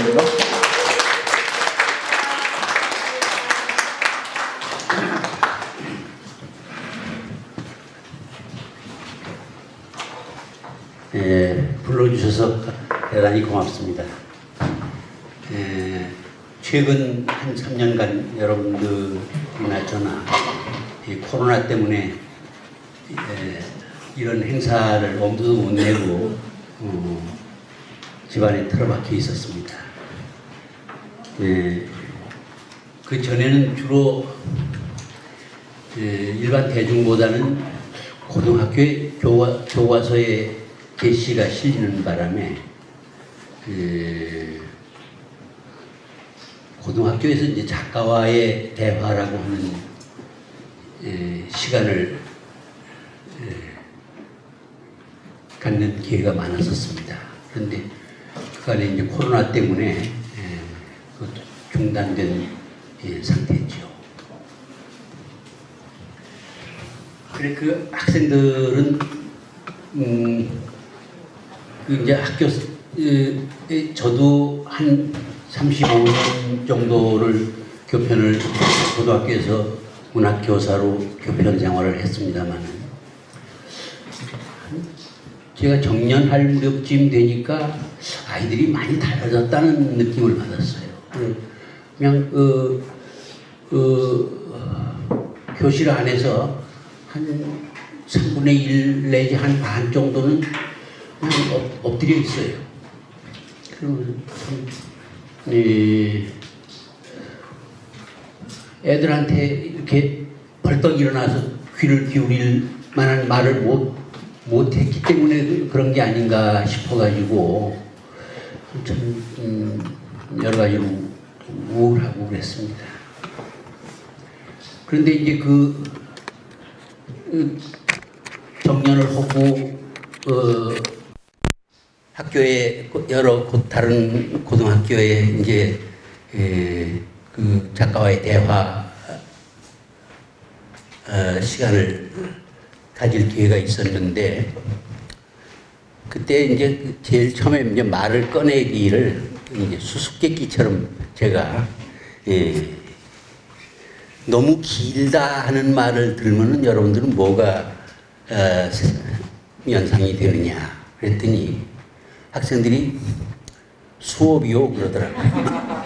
부탁드립니다. 불러주셔서 대단히 고맙습니다. 최근 한 3년간 여러분들이나 저나 이 코로나 때문에 이런 행사를 엄두도 못 내고 집안에 틀어박혀 있었습니다. 그 전에는 주로 일반 대중보다는 고등학교의 교과서에 게시가 실리는 바람에 고등학교에서 이제 작가와의 대화라고 하는 시간을 갖는 기회가 많았었습니다. 그런데 그간에 이제 코로나 때문에 중단된 상태죠. 그래 그 학생들은 이제 학교 저도 한 35년 정도를 교편을 고등학교에서 문학교사로 교편 생활을 했습니다만 제가 정년할 무렵쯤 되니까 아이들이 많이 달라졌다는 느낌을 받았어요. 그냥 교실 안에서 한 3분의 1 내지 한 반 정도는 그냥 엎드려 있어요. 그러면 애들한테 이렇게 벌떡 일어나서 귀를 기울일 만한 말을 못했기 때문에 그런 게 아닌가 싶어가지고 참 여러 가지로 우울하고 그랬습니다. 그런데 이제 정년을 하고 학교에 여러 다른 고등학교에 이제 그 작가와의 대화 시간을 가질 기회가 있었는데 그때 이제 제일 처음에 이제 말을 꺼내기를 이제 수수께끼처럼 제가 너무 길다 하는 말을 들으면은 여러분들은 뭐가 연상이 되느냐 그랬더니 학생들이 수업이요 그러더라고요.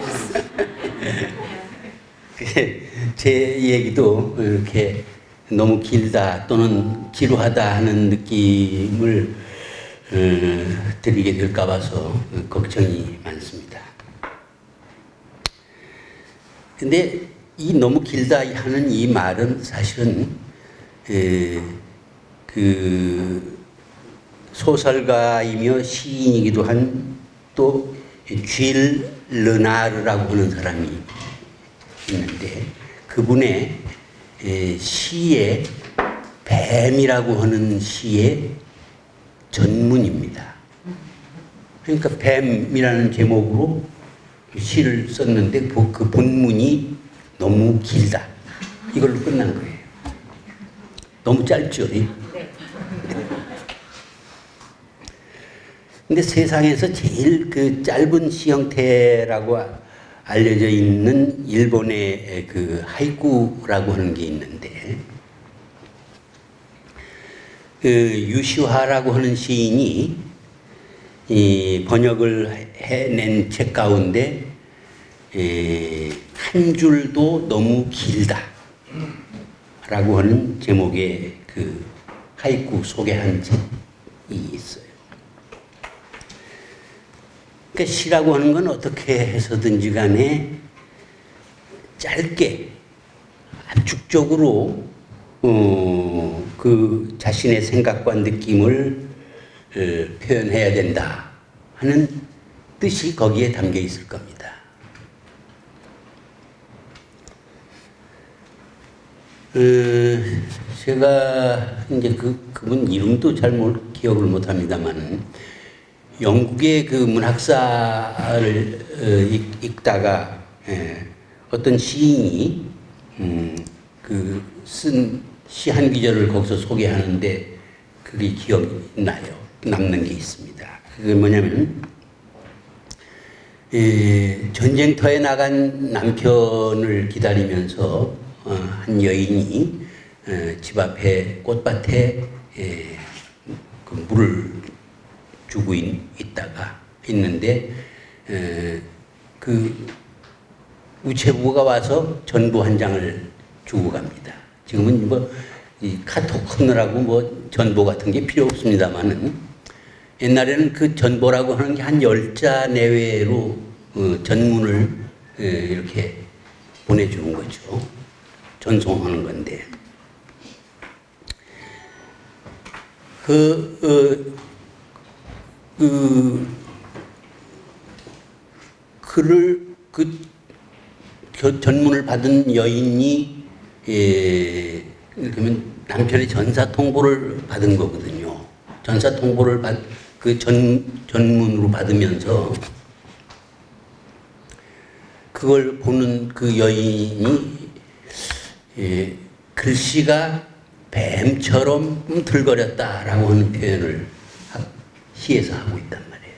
제 얘기도 이렇게 너무 길다 또는 지루하다 하는 느낌을 드리게 될까 봐서 걱정이 많습니다. 근데 이 너무 길다 하는 이 말은 사실은 그 소설가이며 시인이기도 한 또 쥘 르나르라고 하는 사람이 있는데 그분의 시의 뱀이라고 하는 시의 전문입니다. 그러니까 뱀이라는 제목으로 시를 썼는데 그 본문이 너무 길다. 이걸로 끝난 거예요. 너무 짧죠? 네. 근데 세상에서 제일 그 짧은 시 형태라고 알려져 있는 일본의 그 하이쿠라고 하는 게 있는데 그 유시화라고 하는 시인이 이 번역을 해낸 책 가운데 한 줄도 너무 길다 라고 하는 제목의 그 하이쿠 소개한 책이 있어요. 그러니까 시라고 하는 건 어떻게 해서든지 간에 짧게 압축적으로 그 자신의 생각과 느낌을 표현해야 된다 하는 뜻이 거기에 담겨 있을 겁니다. 제가 이제 그분 이름도 잘 기억을 못 합니다만 영국의 그 문학사를 읽다가 어떤 시인이 그 쓴 시 한 구절을 거기서 소개하는데 그게 기억이 나요. 남는 게 있습니다. 그게 뭐냐면 전쟁터에 나간 남편을 기다리면서 한 여인이 집 앞에 꽃밭에 그 물을 주고 있는데 그 우체부가 와서 전보 한 장을 주고 갑니다. 지금은 뭐 이 카톡 끊느라고 뭐 전보 같은 게 필요 없습니다만은 옛날에는 그 전보라고 하는 게 한 10자 내외로 전문을 이렇게 보내주는 거죠. 전송하는 건데 그 전문을 받은 여인이 그러면 남편의 전사 통보를 받은 거거든요. 전사 통보를 전문으로 받으면서 그걸 보는 그 여인이 글씨가 뱀처럼 들거렸다라고 하는 표현을 시에서 하고 있단 말이에요.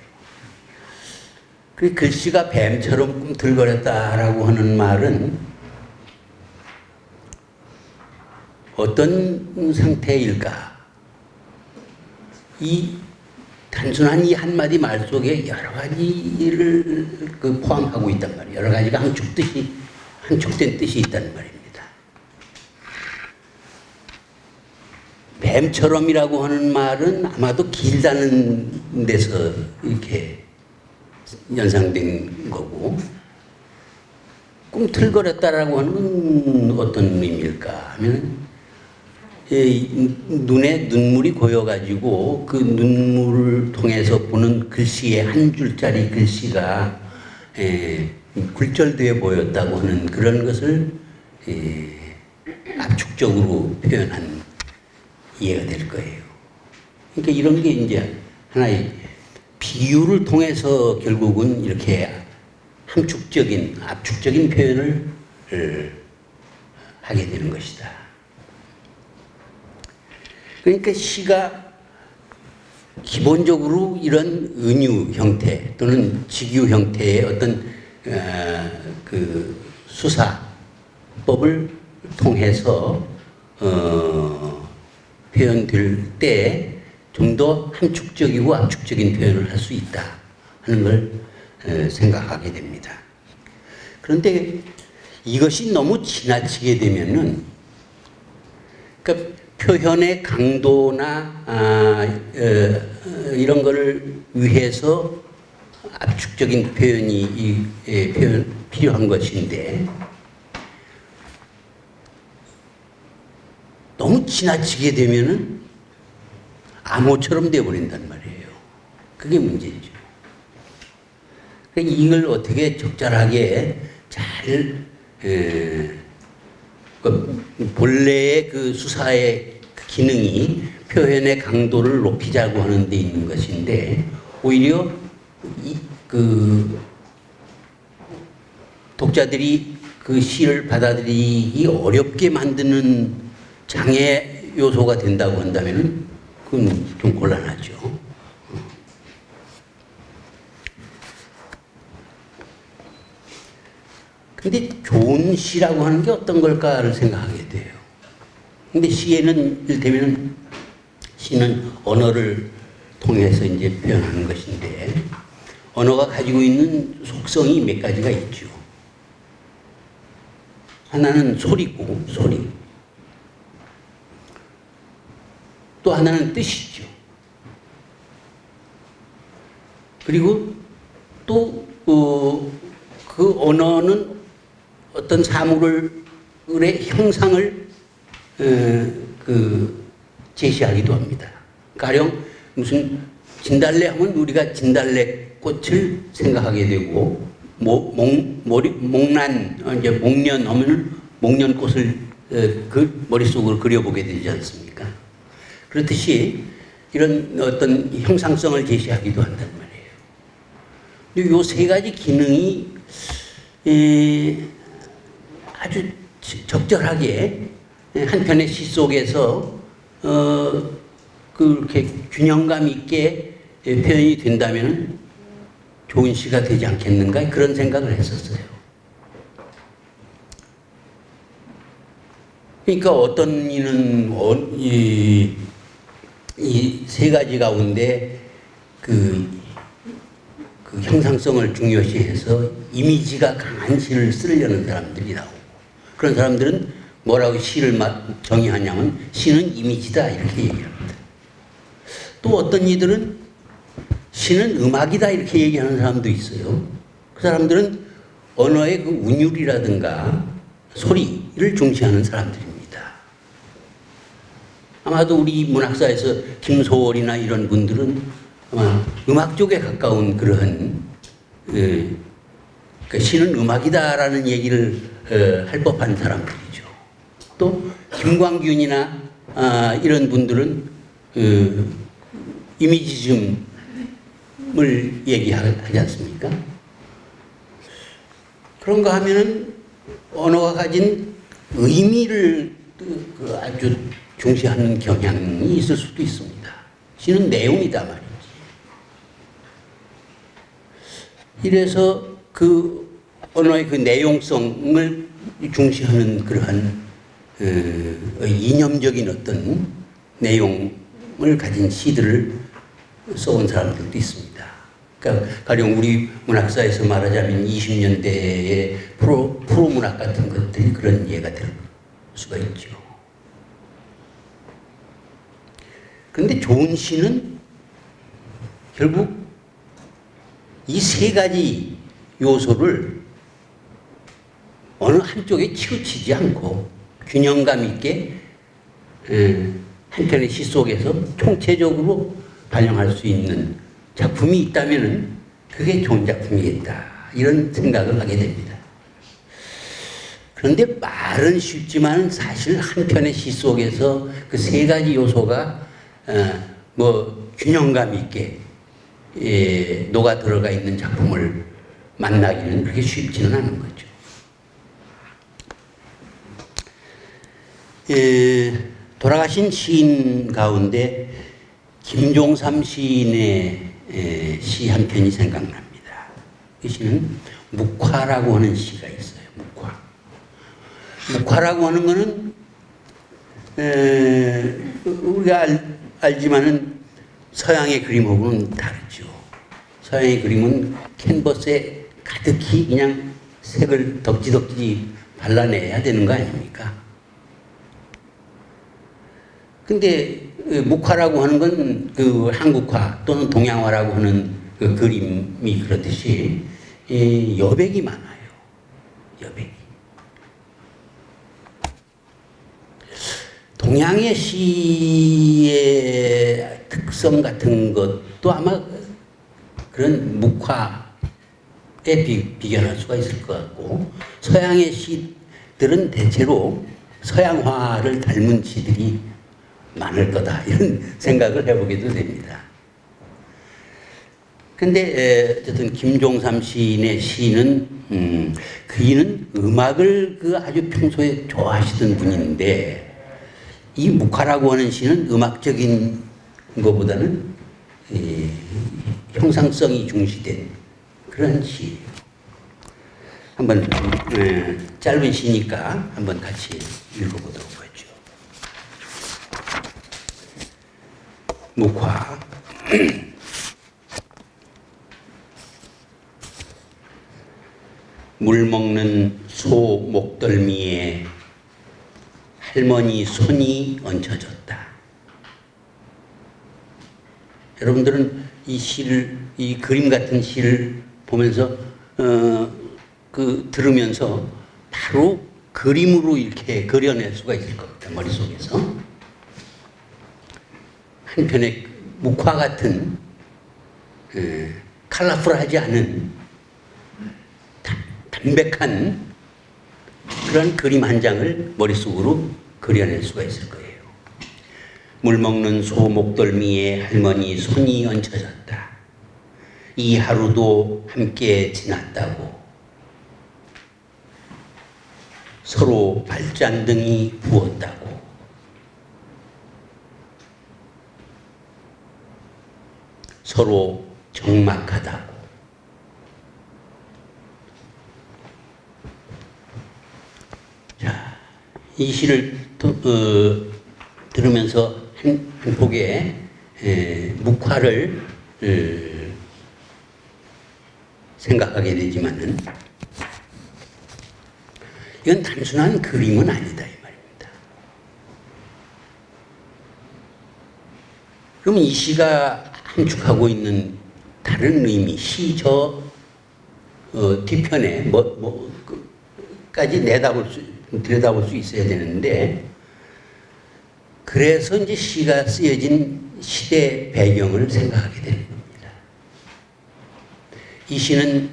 그 글씨가 뱀처럼 들거렸다라고 하는 말은 어떤 상태일까? 이 단순한 이 한마디 말 속에 여러 가지를 포함하고 있단 말이에요. 여러 가지가 함축된 뜻이 있다는 말입니다. 뱀처럼이라고 하는 말은 아마도 길다는 데서 이렇게 연상된 거고, 꿈틀거렸다라고 하는 건 어떤 의미일까 하면 눈에 눈물이 고여가지고 그 눈물을 통해서 보는 글씨의 한 줄짜리 글씨가 굴절되어 보였다고 하는 그런 것을 압축적으로 표현한 이해가 될 거예요. 그러니까 이런 게 이제 하나의 비유를 통해서 결국은 이렇게 압축적인 표현을 하게 되는 것이다. 그러니까 시가 기본적으로 이런 은유 형태 또는 직유 형태의 어떤 그 수사법을 통해서 표현될 때 좀 더 함축적이고 압축적인 표현을 할 수 있다 하는 걸 생각하게 됩니다. 그런데 이것이 너무 지나치게 되면은 그러니까 표현의 강도나 이런 거를 위해서 압축적인 표현이 필요한 것인데 너무 지나치게 되면은 암호처럼 되어버린단 말이에요. 그게 문제죠. 그러니까 이걸 어떻게 적절하게 잘 본래의 그 수사의 기능이 표현의 강도를 높이자고 하는 데 있는 것인데 오히려 그 독자들이 그 시를 받아들이기 어렵게 만드는 장애 요소가 된다고 한다면 그건 좀 곤란하죠. 근데 좋은 시라고 하는 게 어떤 걸까를 생각하게 돼요. 근데 시에는 이를테면 시는 언어를 통해서 이제 표현하는 것인데 언어가 가지고 있는 속성이 몇 가지가 있죠. 하나는 소리고 소리. 또 하나는 뜻이죠. 그리고 또 그 언어는 어떤 사물의 형상을 제시하기도 합니다. 가령 무슨 진달래 하면 우리가 진달래 꽃을 생각하게 되고 목란 이제 목련 하면은 목련꽃을 그 머릿속으로 그려보게 되지 않습니까? 그렇듯이 이런 어떤 형상성을 제시하기도 한단 말이에요. 근데 요 세 가지 기능이 아주 적절하게 한 편의 시 속에서 그렇게 균형감 있게 표현이 된다면 좋은 시가 되지 않겠는가 그런 생각을 했었어요. 그러니까 어떤 이는 이 세 가지 가운데 그 형상성을 중요시해서 이미지가 강한 시를 쓰려는 사람들이 나오고, 그런 사람들은 뭐라고 시를 정의하냐면 시는 이미지다 이렇게 얘기합니다. 또 어떤 이들은 시는 음악이다 이렇게 얘기하는 사람도 있어요. 그 사람들은 언어의 그 운율이라든가 소리를 중시하는 사람들입니다. 아마도 우리 문학사에서 김소월이나 이런 분들은 아마 음악 쪽에 가까운 그러한 그 시는 음악이다라는 얘기를 할 법한 사람들이죠. 또 김광균이나 이런 분들은 이미지즘을 얘기하지 않습니까? 그런가 하면은 언어가 가진 의미를 아주 중시하는 경향이 있을 수도 있습니다. 시는 내용이다 말이지. 이래서 그 언어의 그 내용성을 중시하는 그러한 이념적인 어떤 내용을 가진 시들을 써온 사람들도 있습니다. 그러니까 가령 우리 문학사에서 말하자면 20년대의 프로 문학 같은 것들이 그런 예가 될 수가 있죠. 그런데 좋은 시는 결국 이 세 가지 요소를 어느 한쪽에 치우치지 않고 균형감 있게 한 편의 시 속에서 총체적으로 반영할 수 있는 작품이 있다면 그게 좋은 작품이겠다 이런 생각을 하게 됩니다. 그런데 말은 쉽지만 사실 한 편의 시 속에서 그 세 가지 요소가 균형감 있게 녹아 들어가 있는 작품을 만나기는 그렇게 쉽지는 않은 거죠. 돌아가신 시인 가운데 김종삼 시인의 시 한 편이 생각납니다. 이 시는 묵화라고 하는 시가 있어요. 묵화. 묵화라고 하는 거는 우리가 알지만은 서양의 그림하고는 다르죠. 서양의 그림은 캔버스에 가득히 그냥 색을 덕지덕지 발라내야 되는 거 아닙니까? 근데 묵화라고 하는 건 그 한국화 또는 동양화라고 하는 그 그림이 그렇듯이 여백이 많아요. 여백이. 동양의 시의 특성 같은 것도 아마 그런 묵화에 비견할 수가 있을 것 같고, 서양의 시들은 대체로 서양화를 닮은 시들이 많을 거다 이런 생각을 해보기도 됩니다. 근데 어쨌든 김종삼 시인의 시는 그이는 음악을 아주 평소에 좋아하시던 분인데, 이 묵화라고 하는 시는 음악적인 것보다는 형상성이 중시된 그런 시예요. 한번 짧은 시니까 한번 같이 읽어보도록 하죠. 묵화. 물 먹는 소 목덜미에 할머니 손이 얹혀졌다. 여러분들은 이 시를, 이 그림 같은 시를 보면서 들으면서 바로 그림으로 이렇게 그려낼 수가 있을 겁니다. 머릿속에서. 한편의 묵화 같은 컬러풀하지 않은 담백한 그런 그림 한 장을 머릿속으로 그려낼 수가 있을 거예요. 물 먹는 소 목덜미에 할머니 손이 얹혀졌다. 이 하루도 함께 지났다고. 서로 발잔등이 부었다고. 서로 적막하다고. 이 시를 들으면서 한 폭의 묵화를 생각하게 되지만은 이건 단순한 그림은 아니다 이 말입니다. 그럼 이 시가 함축하고 있는 다른 의미, 시 저 뒤편에 까지 들여다볼 수 있어야 되는데, 그래서 이제 시가 쓰여진 시대 배경을 생각하게 되는 겁니다. 이 시는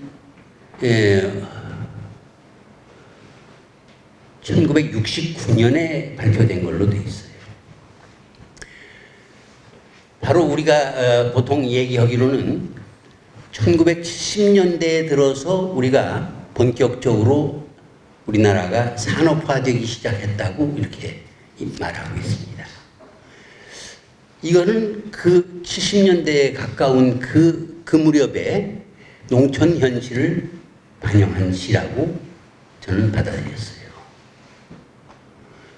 1969년에 발표된 걸로 되어 있어요. 바로 우리가 보통 얘기하기로는 1970년대에 들어서 우리가 본격적으로 우리나라가 산업화되기 시작했다고 이렇게 말하고 있습니다. 이거는 그 70년대에 가까운 그 무렵에 농촌 현실을 반영한 시라고 저는 받아들였어요.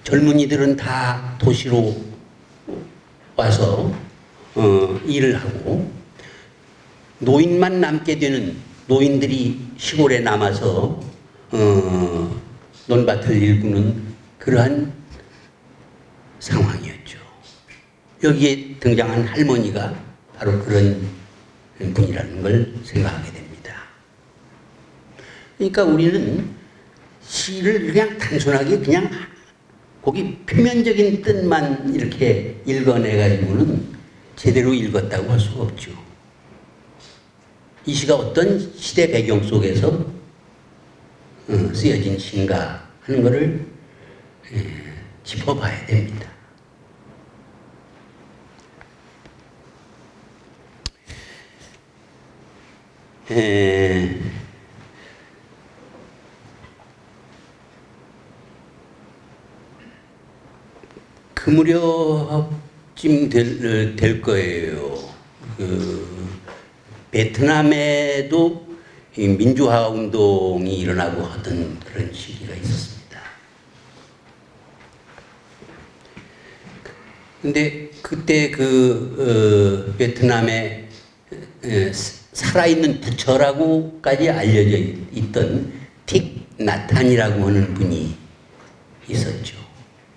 젊은이들은 다 도시로 와서 일을 하고, 노인만 남게 되는, 노인들이 시골에 남아서 논밭을 일구는 그러한 상황이었죠. 여기에 등장한 할머니가 바로 그런 분이라는 걸 생각하게 됩니다. 그러니까 우리는 시를 그냥 단순하게 그냥 거기 표면적인 뜻만 이렇게 읽어내가지고는 제대로 읽었다고 할 수가 없죠. 이 시가 어떤 시대 배경 속에서 쓰여진 시인가 하는 것을 짚어봐야 됩니다. 그 무렵쯤 될 거예요. 베트남에도 민주화 운동이 일어나고 하던 그런 시기가 있었습니다. 근데 그때 베트남에 살아있는 부처라고까지 알려져 있던 틱 나탄이라고 하는 분이 있었죠.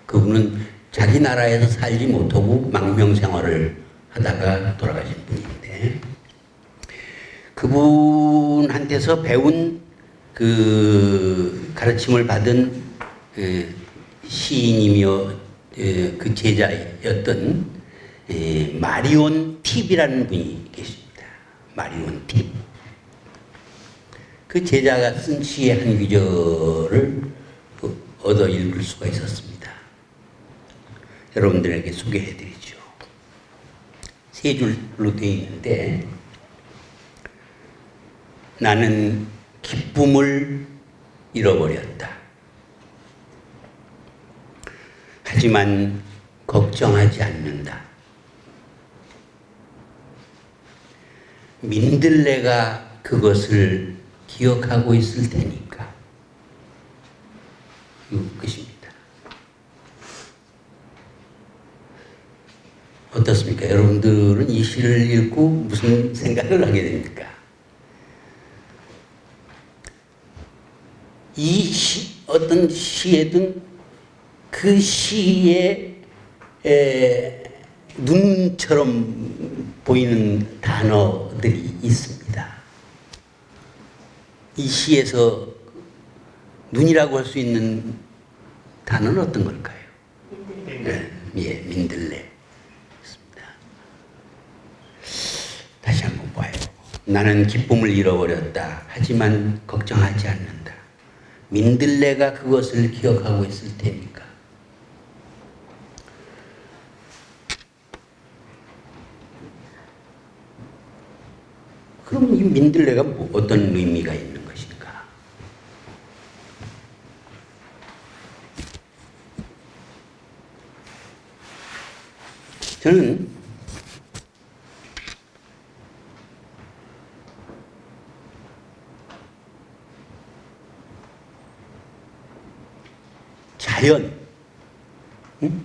그분은 자기 나라에서 살지 못하고 망명 생활을 하다가 돌아가신 분인데, 그분한테서 배운 그 가르침을 받은 시인이며 그 제자였던 마리온 팁이라는 분이 계십니다. 마리온 팁. 그 제자가 쓴 시의 한 구절을 얻어 읽을 수가 있었습니다. 여러분들에게 소개해드리죠. 세 줄로 되어 있는데, 나는 기쁨을 잃어버렸다. 하지만 걱정하지 않는다. 민들레가 그것을 기억하고 있을 테니까. 이것입니다. 어떻습니까? 여러분들은 이 시를 읽고 무슨 생각을 하게 됩니까? 이 시, 어떤 시에든 그 시의 눈처럼 보이는 단어들이 있습니다. 이 시에서 눈이라고 할 수 있는 단어는 어떤 걸까요? 민들레. 예, 민들레. 다시 한번 봐요. 나는 기쁨을 잃어버렸다. 하지만 걱정하지 않는다. 민들레가 그것을 기억하고 있을 테니까. 그럼 이 민들레가 어떤 의미가 있는 것인가? 저는 자연, 응?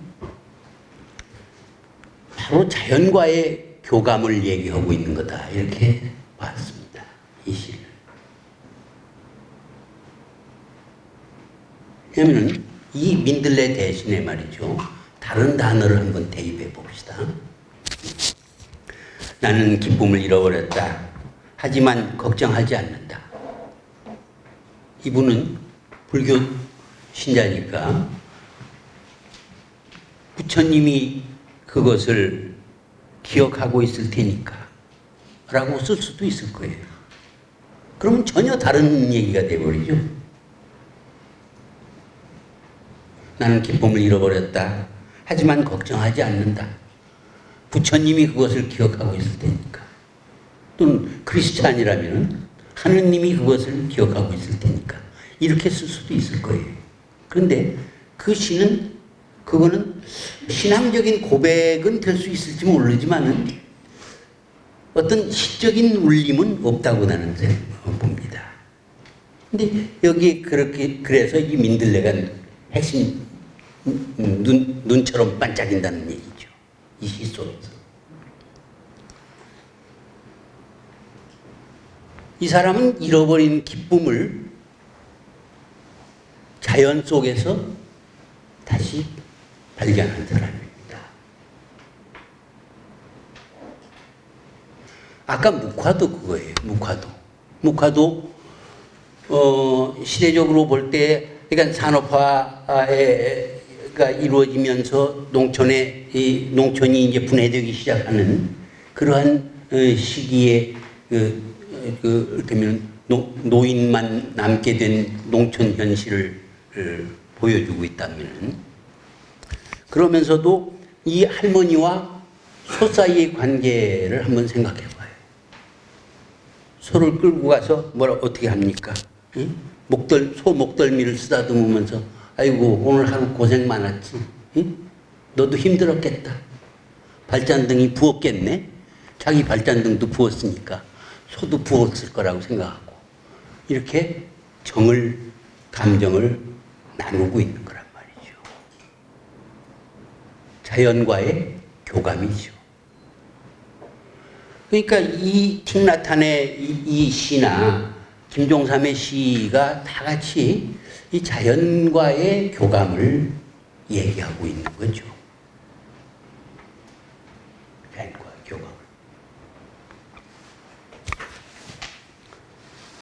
바로 자연과의 교감을 얘기하고 있는 거다. 이렇게 봤습니다. 이 시를. 왜냐하면 이 민들레 대신에 말이죠. 다른 단어를 한번 대입해 봅시다. 나는 기쁨을 잃어버렸다. 하지만 걱정하지 않는다. 이분은 불교 신자니까 부처님이 그것을 기억하고 있을 테니까 라고 쓸 수도 있을 거예요. 그러면 전혀 다른 얘기가 돼버리죠. 나는 기쁨을 잃어버렸다. 하지만 걱정하지 않는다. 부처님이 그것을 기억하고 있을 테니까. 또는 크리스찬이라면 하느님이 그것을 기억하고 있을 테니까. 이렇게 쓸 수도 있을 거예요. 그런데 그 시는 그거는 신앙적인 고백은 될 수 있을지 모르지만은 어떤 시적인 울림은 없다고 나는 봅니다. 근데 여기 그렇게 그래서 이 민들레가 핵심 눈처럼 반짝인다는 얘기죠. 이 시 속에서. 이 사람은 잃어버린 기쁨을 자연 속에서 다시 발견한 사람입니다. 아까 묵화도 그거예요. 묵화도 시대적으로 볼 때 그러니까 산업화가 이루어지면서 농촌이 이제 분해되기 시작하는 그러한 시기에 그렇다면 노인만 남게 된 농촌 현실을 보여주고 있다면, 그러면서도 이 할머니와 소 사이의 관계를 한번 생각해 봐요. 소를 끌고 가서 어떻게 합니까? 응? 소 목덜미를 쓰다듬으면서 아이고 오늘 하루 고생 많았지. 응? 너도 힘들었겠다. 발전등이 부었겠네. 자기 발전등도 부었으니까 소도 부었을 거라고 생각하고 이렇게 감정을 나누고 있는 거란 말이죠. 자연과의 교감이죠. 그러니까 이 틱나탄의 이 시나 김종삼의 시가 다 같이 이 자연과의 교감을 얘기하고 있는 거죠.